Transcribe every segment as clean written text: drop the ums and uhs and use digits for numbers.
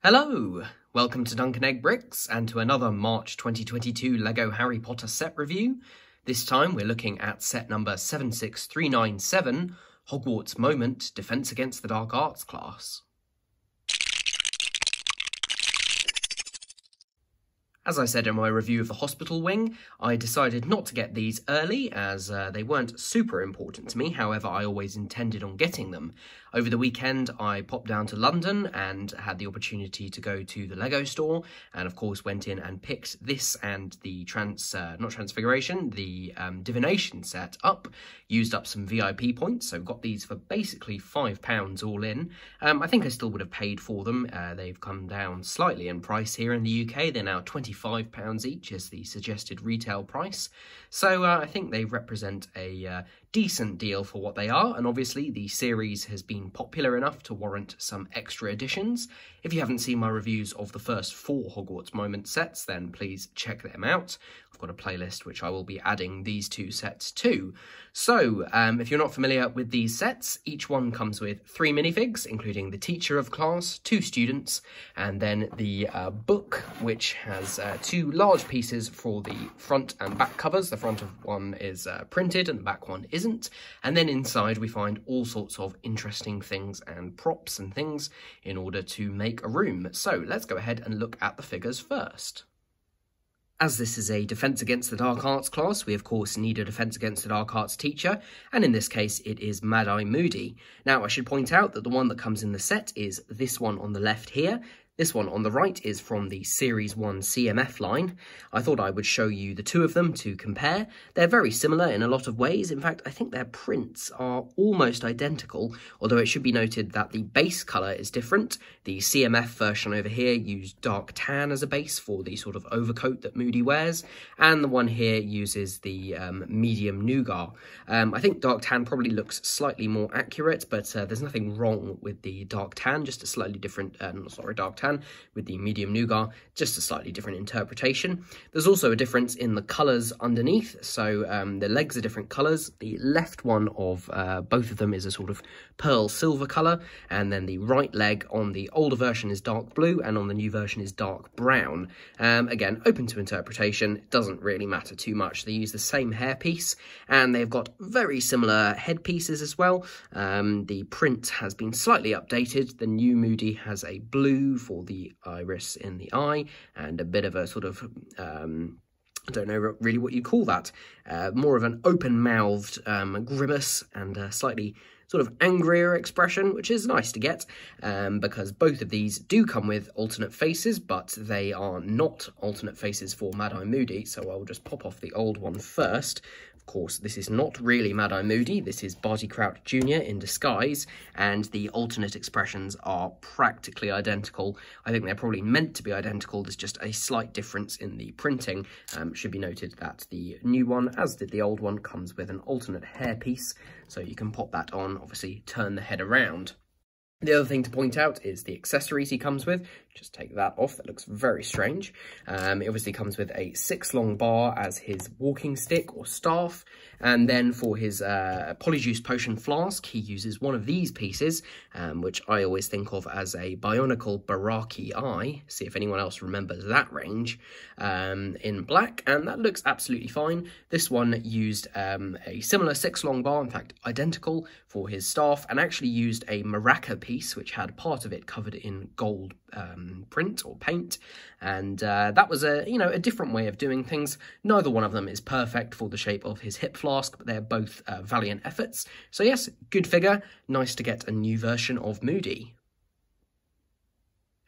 Hello! Welcome to Duncan Egg Bricks and to another March 2022 LEGO Harry Potter set review. This time we're looking at set number 76397, Hogwarts Moment, Defense Against the Dark Arts class. As I said in my review of the hospital wing, I decided not to get these early as they weren't super important to me, however I always intended on getting them. Over the weekend I popped down to London and had the opportunity to go to the LEGO store and of course went in and picked this and the divination set up, used up some VIP points, so got these for basically £5 all in. I think I still would have paid for them. They've come down slightly in price here in the UK, they're now £25 each is the suggested retail price, so I think they represent a decent deal for what they are, and obviously the series has been popular enough to warrant some extra additions. If you haven't seen my reviews of the first 4 Hogwarts Moment sets, then please check them out. I've got a playlist which I will be adding these 2 sets to. So, if you're not familiar with these sets, each one comes with 3 minifigs, including the teacher of class, 2 students, and then the book, which has 2 large pieces for the front and back covers. The front of one is printed and the back one isn't. And then inside we find all sorts of interesting things and props and things in order to make a room. So let's go ahead and look at the figures first. As this is a Defense Against the Dark Arts class, we of course need a Defense Against the Dark Arts teacher, and in this case it is Mad-Eye Moody. Now I should point out that the one that comes in the set is this one on the left here. This one on the right is from the Series 1 CMF line. I thought I would show you the 2 of them to compare. They're very similar in a lot of ways. In fact, I think their prints are almost identical, although it should be noted that the base colour is different. The CMF version over here used dark tan as a base for the sort of overcoat that Moody wears, and the one here uses the medium nougat. I think dark tan probably looks slightly more accurate, but there's nothing wrong with the dark tan, just a slightly different, dark tan with the medium nougat, just a slightly different interpretation. There's also a difference in the colours underneath, so the legs are different colours. The left one of both of them is a sort of pearl silver colour, and then the right leg on the older version is dark blue, and on the new version is dark brown. Again, open to interpretation, it doesn't really matter too much. They use the same hairpiece, and they've got very similar headpieces as well. The print has been slightly updated. The new Moody has a blue for the iris in the eye, and a bit of a sort of, I don't know really what you call that, more of an open-mouthed grimace and a slightly sort of angrier expression, which is nice to get, because both of these do come with alternate faces, but they are not alternate faces for Mad-Eye Moody, so I'll just pop off the old one first. Of course, this is not really Mad-Eye Moody, this is Barty Crouch Jr. in disguise, and the alternate expressions are practically identical. I think they're probably meant to be identical, there's just a slight difference in the printing. It should be noted that the new one, as did the old one, comes with an alternate hairpiece, so you can pop that on, obviously turn the head around. The other thing to point out is the accessories he comes with. Just take that off, that looks very strange. It obviously comes with a 6-long bar as his walking stick or staff, and then for his polyjuice potion flask he uses one of these pieces, which I always think of as a Bionicle Baraki eye. See if anyone else remembers that range, in black, and that looks absolutely fine. This one used a similar 6-long bar, in fact identical, for his staff, and actually used a maraca piece which had part of it covered in gold print or paint, and that was a different way of doing things. Neither one of them is perfect for the shape of his hip flask, but they're both valiant efforts. So yes, good figure, nice to get a new version of Moody.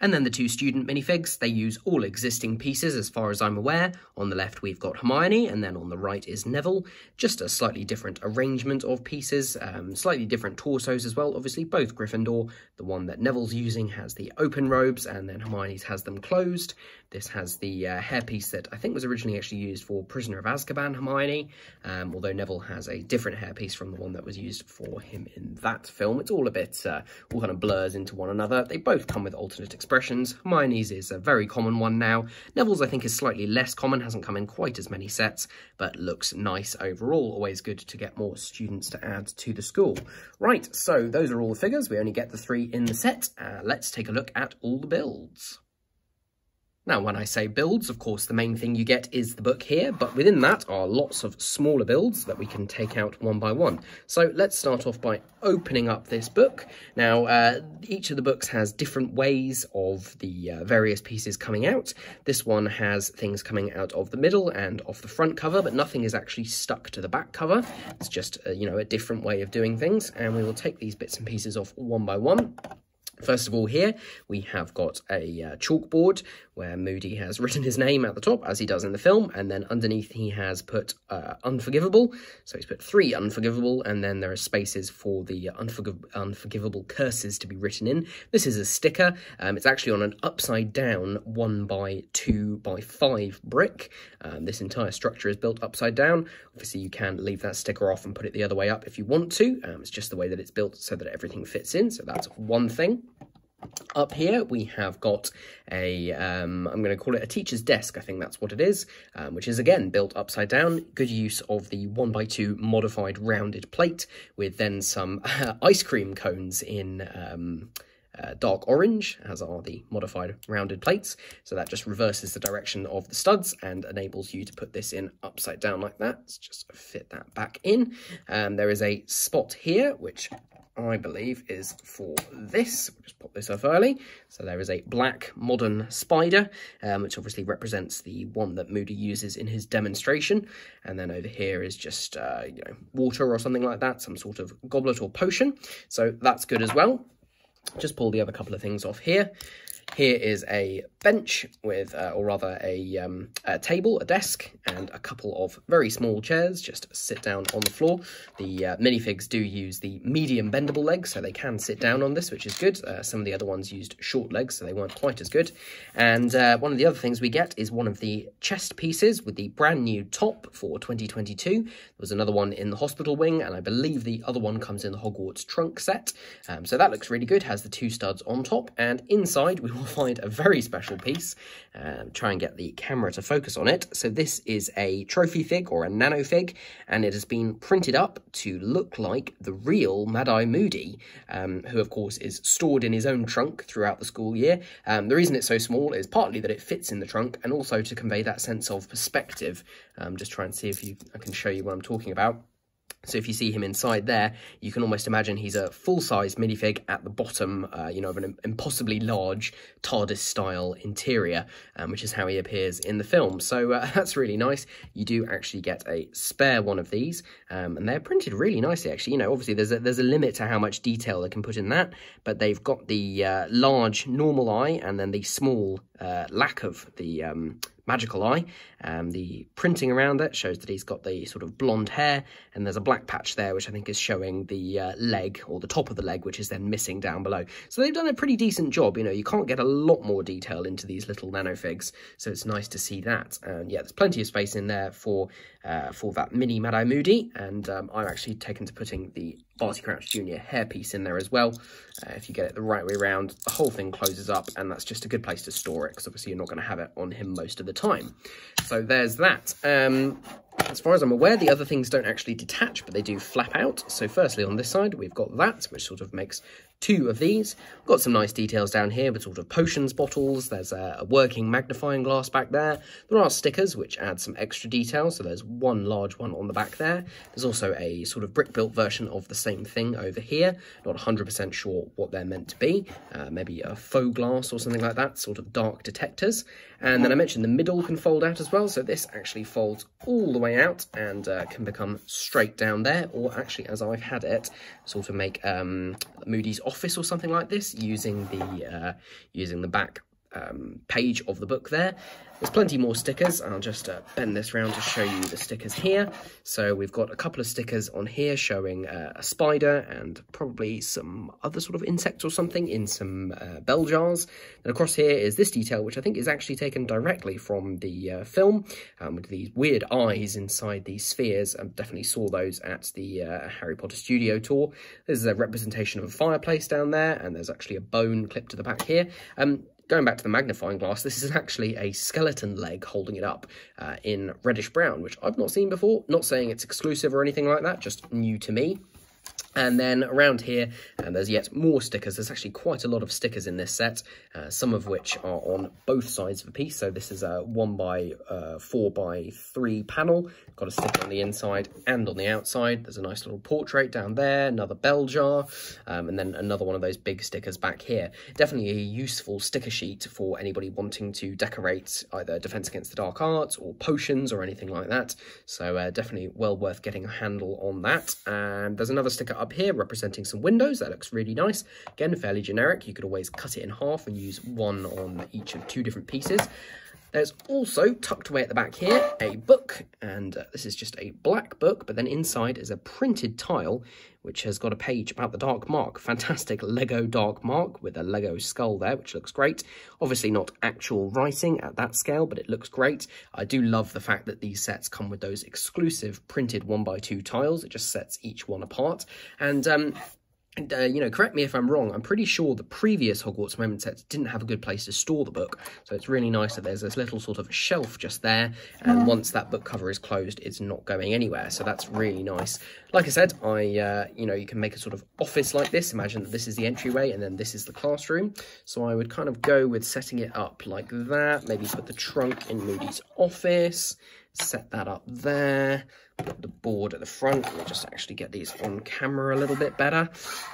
And then the 2 student minifigs, they use all existing pieces as far as I'm aware. On the left we've got Hermione, and then on the right is Neville. Just a slightly different arrangement of pieces, slightly different torsos as well, obviously both Gryffindor. The one that Neville's using has the open robes, and then Hermione's has them closed. This has the hairpiece that I think was originally actually used for Prisoner of Azkaban Hermione, although Neville has a different hairpiece from the one that was used for him in that film. It's all a bit, all kind of blurs into one another. They both come with alternate expressions expressions. Hermione's is a very common one now. Neville's I think is slightly less common, hasn't come in quite as many sets, but looks nice overall. Always good to get more students to add to the school. Right, so those are all the figures. We only get the 3 in the set. Let's take a look at all the builds. Now, when I say builds, of course, the main thing you get is the book here, but within that are lots of smaller builds that we can take out one by one. So let's start off by opening up this book. Now, each of the books has different ways of the various pieces coming out. This one has things coming out of the middle and off the front cover, but nothing is actually stuck to the back cover. It's just, you know, a different way of doing things, and we will take these bits and pieces off one by one. First of all, here we have got a chalkboard where Moody has written his name at the top, as he does in the film, and then underneath he has put unforgivable. So he's put 3 unforgivable, and then there are spaces for the unforgivable curses to be written in. This is a sticker. It's actually on an upside down 1x2x5 brick. This entire structure is built upside down. Obviously, you can leave that sticker off and put it the other way up if you want to. It's just the way that it's built so that everything fits in. So that's one thing. Up here we have got a, I'm going to call it a teacher's desk, I think that's what it is, which is again built upside down. Good use of the 1x2 modified rounded plate with then some ice cream cones in dark orange, as are the modified rounded plates. So that just reverses the direction of the studs and enables you to put this in upside down like that. Let's just fit that back in. There is a spot here, which I believe is for this. We'll just pop this up early. So there is a black modern spider, which obviously represents the one that Moody uses in his demonstration. And then over here is just, you know, water or something like that, some sort of goblet or potion. So that's good as well. Just pull the other couple of things off here. Here is a bench with, or rather a table, a desk, and a couple of very small chairs just sit down on the floor. The minifigs do use the medium bendable legs, so they can sit down on this, which is good. Some of the other ones used short legs, so they weren't quite as good. And one of the other things we get is one of the chest pieces with the brand new top for 2022. There was another one in the hospital wing, and I believe the other one comes in the Hogwarts trunk set. So that looks really good, has the 2 studs on top, and inside we will find a very special piece. Try and get the camera to focus on it. So this is a trophy fig or a nano fig, and it has been printed up to look like the real Mad-Eye Moody, who of course is stored in his own trunk throughout the school year. The reason it's so small is partly that it fits in the trunk, and also to convey that sense of perspective. Just try and see if I can show you what I'm talking about. So if you see him inside there, you can almost imagine he's a full-size minifig at the bottom, you know, of an impossibly large TARDIS-style interior, which is how he appears in the film. So that's really nice. You do actually get a spare one of these, and they're printed really nicely, actually. You know, obviously there's a limit to how much detail they can put in that, but they've got the large normal eye and then the small lack of the magical eye. The printing around it shows that he's got the sort of blonde hair, and there's a black patch there which I think is showing the leg, or the top of the leg, which is then missing down below. So they've done a pretty decent job. You know, you can't get a lot more detail into these little nanofigs, so it's nice to see that. And yeah, there's plenty of space in there for that mini Mad-Eye Moody, and I've actually taken to putting the Barty Crouch Jr. hairpiece in there as well. If you get it the right way around, the whole thing closes up, and that's just a good place to store it, because obviously you're not going to have it on him most of the time. So there's that. As far as I'm aware, the other things don't actually detach, but they do flap out. So firstly, on this side, we've got that, which sort of makes 2 of these. We've got some nice details down here with sort of potions bottles. There's a working magnifying glass back there. There are stickers, which add some extra detail. So there's one large one on the back there. There's also a sort of brick-built version of the same thing over here. Not 100% sure what they're meant to be. Maybe a faux glass or something like that, sort of dark detectors. And then I mentioned the middle can fold out as well. So this actually folds all the way out and can become straight down there, or actually, as I've had it, sort of make Moody's office or something like this, using the back page of the book there. There's plenty more stickers. I'll just bend this round to show you the stickers here. So we've got a couple of stickers on here showing a spider and probably some other sort of insects or something in some bell jars. And across here is this detail, which I think is actually taken directly from the film, with these weird eyes inside these spheres. I definitely saw those at the Harry Potter studio tour. This is a representation of a fireplace down there, and there's actually a bone clipped to the back here. going back to the magnifying glass, this is actually a skeleton leg holding it up in reddish brown, which I've not seen before. Not saying it's exclusive or anything like that, just new to me. And then around here, there's yet more stickers. There's actually quite a lot of stickers in this set, some of which are on both sides of the piece. So this is a 1x4x3 panel. Got a sticker on the inside and on the outside. There's a nice little portrait down there, another bell jar, and then another one of those big stickers back here. Definitely a useful sticker sheet for anybody wanting to decorate either Defense Against the Dark Arts or potions or anything like that. So definitely well worth getting a handle on that. And there's another sticker up here representing some windows. That looks really nice. Again, fairly generic. You could always cut it in half and use one on each of two different pieces. There's also, tucked away at the back here, a book, and this is just a black book, but then inside is a printed tile, which has got a page about the Dark Mark. Fantastic Lego Dark Mark with a Lego skull there, which looks great. Obviously not actual writing at that scale, but it looks great. I do love the fact that these sets come with those exclusive printed 1x2 tiles. It just sets each one apart. And you know, correct me if I'm wrong, I'm pretty sure the previous Hogwarts Moment sets didn't have a good place to store the book, so it's really nice that there's this little sort of shelf just there, and once that book cover is closed, it's not going anywhere, so that's really nice. Like I said, you know, you can make a sort of office like this. Imagine that this is the entryway, and then this is the classroom, so I would kind of go with setting it up like that, maybe put the trunk in Moody's office, set that up there, put the board at the front. We'll just actually get these on camera a little bit better.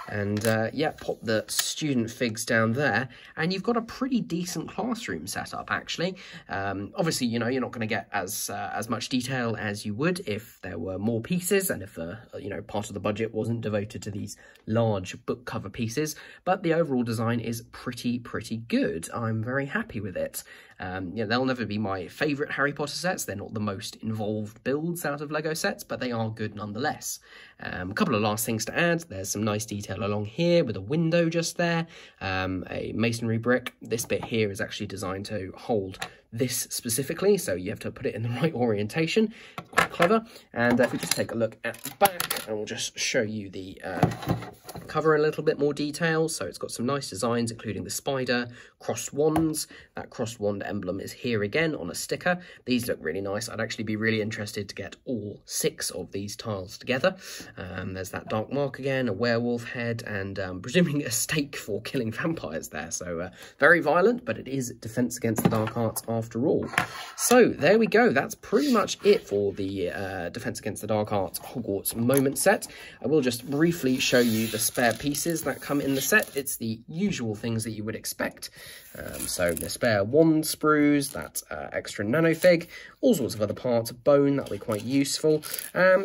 And yeah, pop the student figs down there. And you've got a pretty decent classroom set up, actually. Obviously, you know, you're not going to get as much detail as you would if there were more pieces and if, you know, part of the budget wasn't devoted to these large book cover pieces. But the overall design is pretty good. I'm very happy with it. You know, they'll never be my favourite Harry Potter sets. They're not the most involved builds out of Lego sets, but they are good nonetheless. A couple of last things to add. There's some nice detail along here with a window just there, a masonry brick. This bit here is actually designed to hold this specifically, so you have to put it in the right orientation. Quite clever. And if we just take a look at the back, and we'll just show you the cover in a little bit more detail. So it's got some nice designs, including the spider, crossed wands. That crossed wand emblem is here again on a sticker. These look really nice. I'd actually be really interested to get all 6 of these tiles together. There's that dark mark again, a werewolf head, and presuming a stake for killing vampires there. So very violent, but it is Defense Against the Dark Arts after all. So there we go. That's pretty much it for the Defense Against the Dark Arts Hogwarts Moment set. I will just briefly show you the spare pieces that come in the set. It's the usual things that you would expect. So the spare wand sprues, that extra nanofig, all sorts of other parts, bone, that'll be quite useful.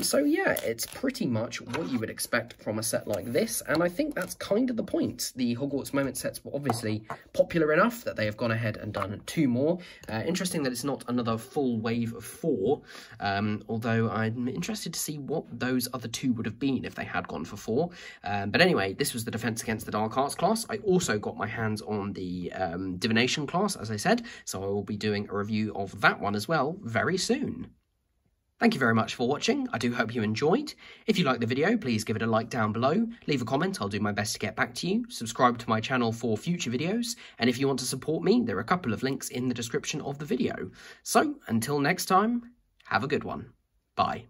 So yeah, it's pretty much what you would expect from a set like this, and I think that's kind of the point. The Hogwarts Moment sets were obviously popular enough that they have gone ahead and done 2 more. Interesting that it's not another full wave of 4, although I'm interested to see what those other 2 would have been if they had gone for 4. But anyway, this was the Defense Against the Dark Arts class. I also got my hands on the Divination class, as I said, so I will be doing a review of that one as well very soon. Thank you very much for watching. I do hope you enjoyed. If you liked the video, please give it a like down below. Leave a comment, I'll do my best to get back to you. Subscribe to my channel for future videos. And if you want to support me, there are a couple of links in the description of the video. So, until next time, have a good one. Bye.